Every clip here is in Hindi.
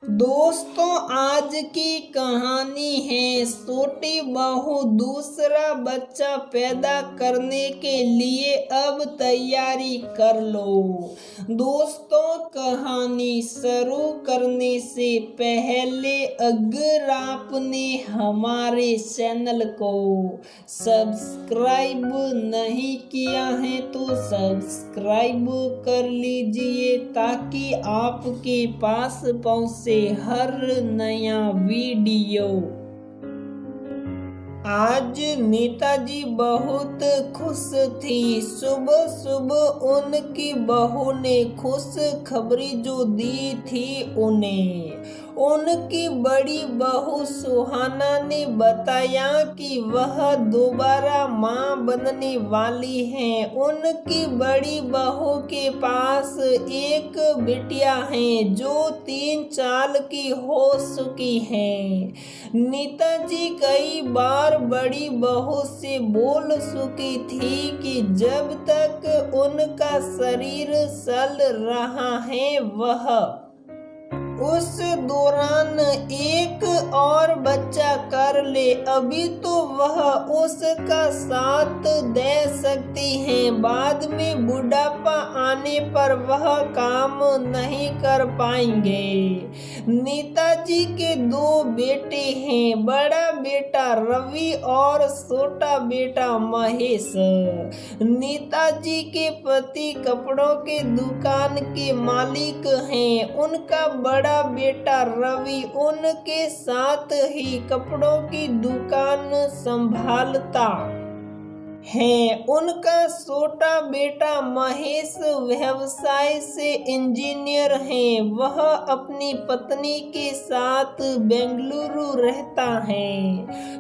दोस्तों, आज की कहानी है छोटी बहू दूसरा बच्चा पैदा करने के लिए अब तैयारी कर लो। दोस्तों, कहानी शुरू करने से पहले अगर आपने हमारे चैनल को सब्सक्राइब नहीं किया है तो सब्सक्राइब कर लीजिए ताकि आपके पास पहुंचे हर नया वीडियो। आज नेताजी बहुत खुश थी। सुबह सुबह उनकी बहू ने खुश खबरी जो दी थी उनकी बड़ी बहू सुहाना ने बताया कि वह दोबारा मां बनने वाली है। उनकी बड़ी बहू के पास एक बिटिया है जो 3 साल की हो चुकी है। नेताजी कई बार बड़ी बहू से बोल चुकी थी कि जब तक उनका शरीर चल रहा है वह उस दौरान एक और बच्चा कर ले। अभी तो वह उसका साथ दे सकती हैं, बाद में बुढ़ापा आने पर वह काम नहीं कर पाएंगे। नेताजी के 2 बेटे हैं, बड़ा बेटा रवि और छोटा बेटा महेश। नेताजी के पति कपड़ों के दुकान के मालिक हैं। उनका बड़ा बेटा रवि उनके साथ ही कपड़ों की दुकान संभालता है। उनका छोटा बेटा महेश व्यवसाय से इंजीनियर है। वह अपनी पत्नी के साथ बेंगलुरु रहता है।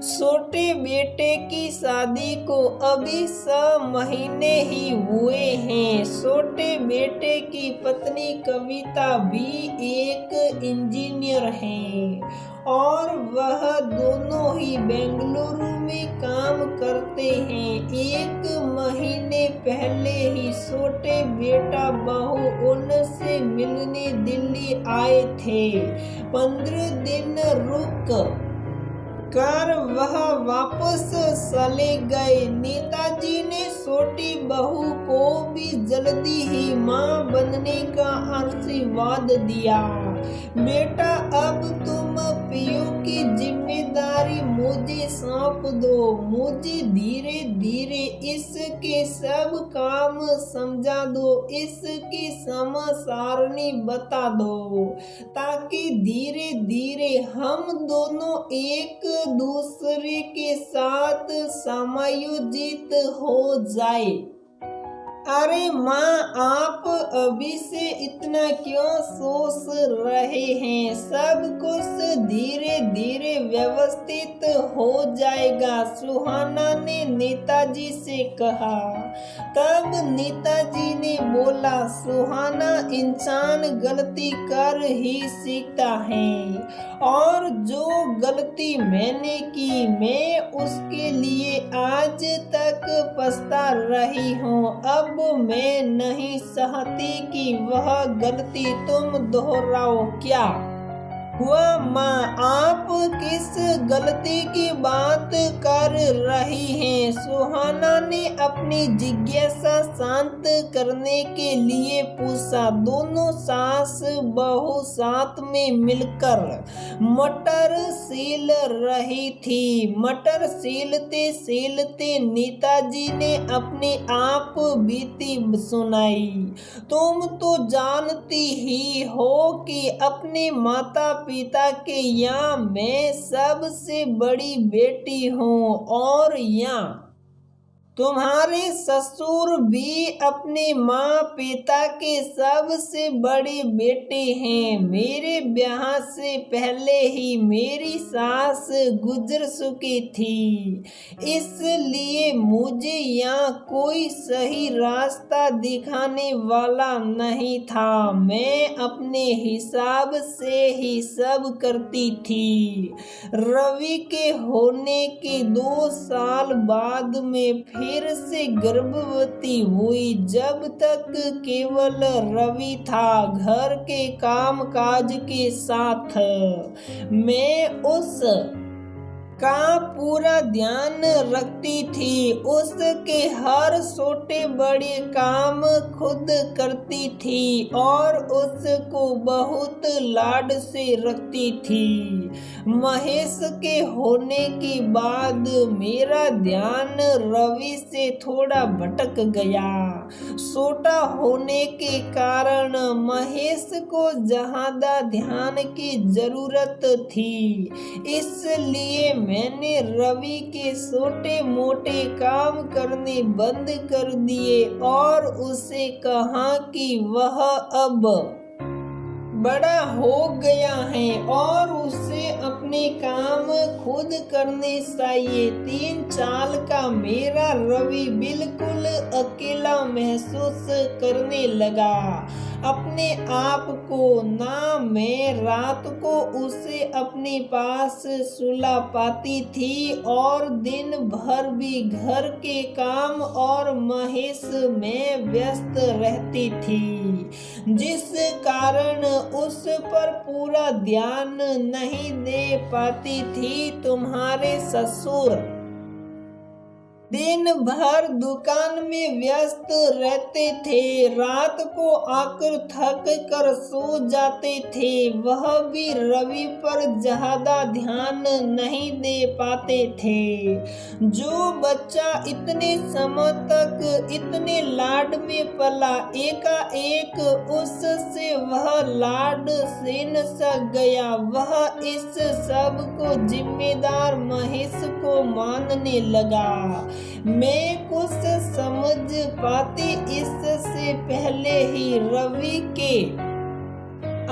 छोटे बेटे की शादी को अभी 6 महीने ही हुए हैं। छोटे बेटे की पत्नी कविता भी एक इंजीनियर है और वह दोनों ही बेंगलुरु में काम करते हैं। 1 महीने पहले ही छोटे बेटा बहू उनसे मिलने दिल्ली आए थे। 15 दिन रुक कर वह वापस चले गए। नेताजी ने छोटी बहू को भी जल्दी ही मां बनने का आशीर्वाद दिया। बेटा, अब तुम पियो की जिम्मेदारी मुझे सौंप दो। मुझे धीरे धीरे इसके सब काम समझा दो, इसकी समय सारणी बता दो ताकि धीरे धीरे हम दोनों एक दूसरे के साथ समायोजित हो जाए। अरे माँ, आप अभी से इतना क्यों सोच रहे हैं? सब कुछ धीरे धीरे व्यवस्थित हो जाएगा, सुहाना ने नेताजी से कहा। तब नेताजी ने बोला, सुहाना, इंसान गलती कर ही सीखता है और जो गलती मैंने की मैं उसके लिए आज तक पछता रही हूँ। अब मैं नहीं चाहती कि वह गलती तुम दोहराओ। क्या हुआ माँ? आप किस गलती की बात कर रही हैं? सुहाना ने अपनी जिज्ञासा शांत करने के लिए पूछा। दोनों सास बहू साथ में मिलकर मटर सील रही थी। मटर सीलते सीलते नेताजी ने अपने आप बीती सुनाई। तुम तो जानती ही हो कि अपने माता पिता के यहाँ मैं सबसे बड़ी बेटी हूँ और यहाँ तुम्हारे ससुर भी अपने माँ पिता के सबसे बड़े बेटे हैं। मेरे ब्याह से पहले ही मेरी सास गुजर चुकी थी, इसलिए मुझे यहाँ कोई सही रास्ता दिखाने वाला नहीं था। मैं अपने हिसाब से ही सब करती थी। रवि के होने के 2 साल बाद में फिर से गर्भवती हुई। जब तक केवल रवि था घर के काम काज के साथ, मैं उस का पूरा ध्यान रखती थी। उसके हर छोटे बड़े काम खुद करती थी और उसको बहुत लाड से रखती थी। महेश के होने के बाद मेरा ध्यान रवि से थोड़ा भटक गया। छोटा होने के कारण महेश को ज्यादा ध्यान की जरूरत थी, इसलिए मैंने रवि के छोटे मोटे काम करने बंद कर दिए और उसे कहा कि वह अब बड़ा हो गया है और उसे अपने काम खुद करने चाहिए। 3 साल का मेरा रवि बिल्कुल अकेला महसूस करने लगा अपने आप को। ना मैं रात को उसे अपने पास सुला पाती थी और दिन भर भी घर के काम और महेश में व्यस्त रहती थी, जिस कारण उस पर पूरा ध्यान नहीं दे पाती थी। तुम्हारे ससुर दिन भर दुकान में व्यस्त रहते थे, रात को आकर थक कर सो जाते थे। वह भी रवि पर ज्यादा ध्यान नहीं दे पाते थे। जो बच्चा इतने समय तक इतने लाड में पला, एकाएक उससे वह लाड छीन सा गया। वह इस सब को जिम्मेदार महेश को मानने लगा। मैं कुछ समझ पाती इससे पहले ही रवि के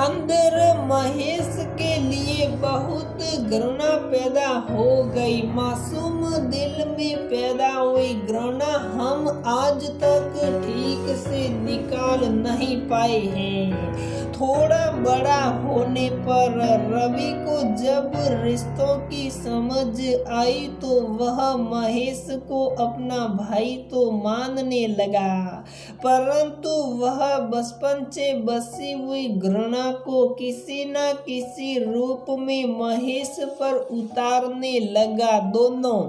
अंदर महेश के लिए बहुत घृणा पैदा हो गई। मासूम दिल में पैदा हुई घृणा हम आज तक ठीक से निकाल नहीं पाए हैं। थोड़ा बड़ा होने पर रवि को जब रिश्तों की समझ आई तो वह महेश को अपना भाई तो मानने लगा, परंतु वह बचपन से बसी हुई घृणा को किसी न किसी रूप में महेश पर उतारने लगा। दोनों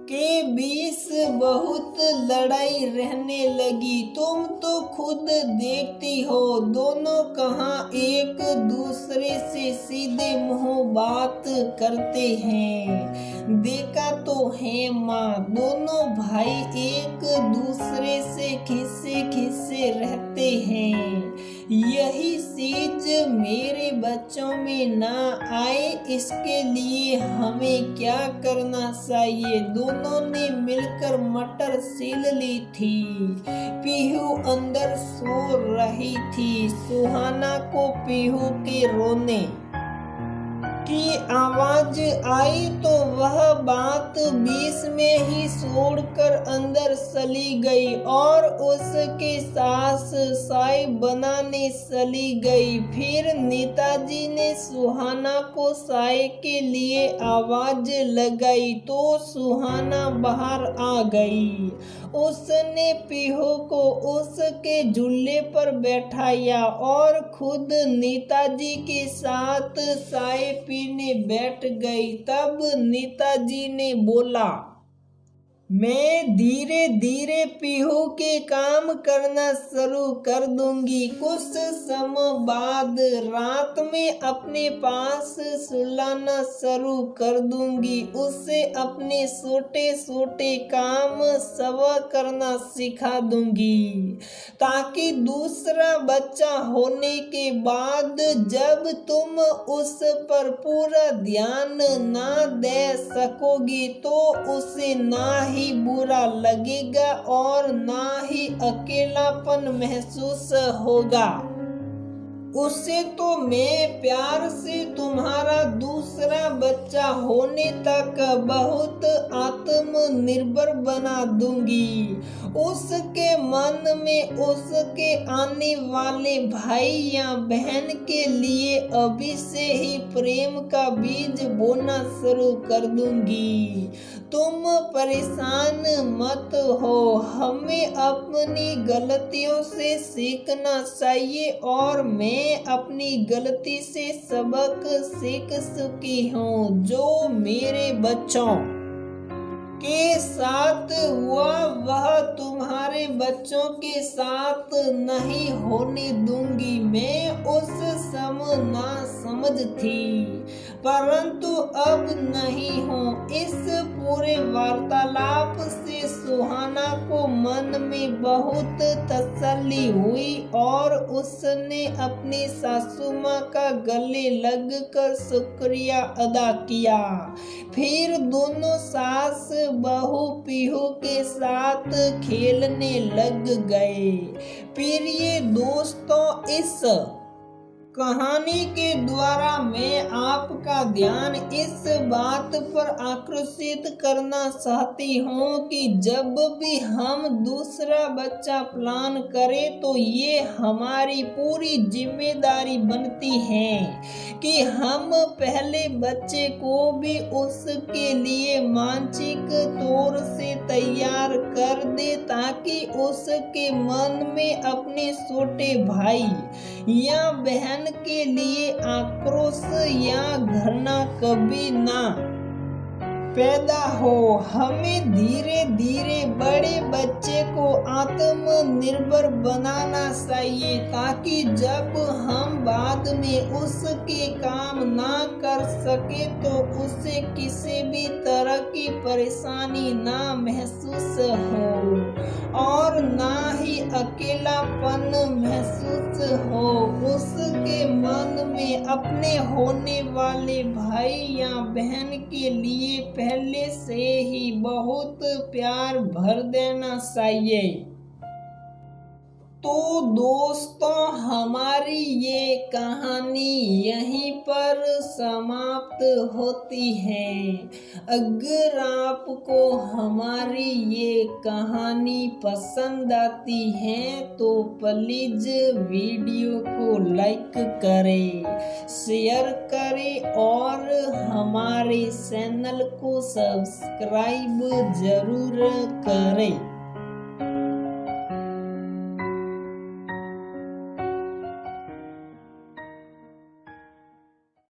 के बीच बहुत लड़ाई रहने लगी। तुम तो खुद देखती हो, दोनों कहाँ एक दूसरे से सीधे मुंह बात करते हैं। देखा तो है माँ, दोनों भाई एक दूसरे से खिस्से खिस्से रहते हैं। यही चीज मेरे बच्चों में ना आए, इसके लिए हमें क्या करना चाहिए? दोनों ने मिलकर मटर छील ली थी। पीहू अंदर सो रही थी। सुहाना को पीहू के रोने की आवाज आई तो वह बात बीच में ही छोड़कर अंदर चली गई और उसके सास चाय बनाने चली गई। फिर नेताजी ने सुहाना को चाय के लिए आवाज लगाई तो सुहाना बाहर आ गई। उसने पीहू को उसके झूले पर बैठाया और खुद नेताजी के साथ चाय पीने बैठ गई। तब नेताजी ने बोला, मैं धीरे धीरे पीहू के काम करना शुरू कर दूंगी। कुछ समय बाद रात में अपने पास सुलाना शुरू कर दूंगी। उसे अपने छोटे छोटे काम सब करना सिखा दूंगी, ताकि दूसरा बच्चा होने के बाद जब तुम उस पर पूरा ध्यान ना दे सकोगी तो उसे ना ही बुरा लगेगा और ना ही अकेलापन महसूस होगा। उसे तो मैं प्यार से तुम्हारा दूसरा बच्चा होने तक बहुत आत्मनिर्भर बना दूंगी। उसके मन में उसके आने वाले भाई या बहन के लिए अभी से ही प्रेम का बीज बोना शुरू कर दूंगी। तुम परेशान मत हो, हमें अपनी गलतियों से सीखना चाहिए और मैं अपनी गलती से सबक सीख चुकी हूँ। जो मेरे बच्चों के साथ हुआ वह तुम्हारे बच्चों के साथ नहीं होने दूंगी। मैं उस समय नासमझ थी, परंतु अब नहीं हूँ। इस पूरे वार्तालाप से सुहाना को मन में बहुत तसल्ली हुई और उसने अपनी सासू माँ का गले लगकर शुक्रिया अदा किया। फिर दोनों सास बहू पीहू के साथ खेलने लग गए। प्रिय दोस्तों, इस कहानी के द्वारा मैं आपका ध्यान इस बात पर आकर्षित करना चाहती हूँ कि जब भी हम दूसरा बच्चा प्लान करें तो ये हमारी पूरी जिम्मेदारी बनती है कि हम पहले बच्चे को भी उसके लिए मानसिक तौर से तैयार कर दे, ताकि उसके मन में अपने छोटे भाई या बहन के लिए आक्रोश या घृणा कभी ना पैदा हो। हमें धीरे धीरे बड़े बच्चे को आत्मनिर्भर बनाना चाहिए, ताकि जब हम बाद में उसके काम ना कर सके तो उसे किसी भी तरह की परेशानी ना महसूस हो और ना ही अकेलापन महसूस हो। उसके मन में अपने होने वाले भाई या बहन के लिए पहले से ही बहुत प्यार भर देना चाहिए। तो दोस्तों, हमारी ये कहानी यहीं पर समाप्त होती है। अगर आपको हमारी ये कहानी पसंद आती है तो प्लीज वीडियो को लाइक करें, शेयर करें और हमारे चैनल को सब्सक्राइब जरूर करें।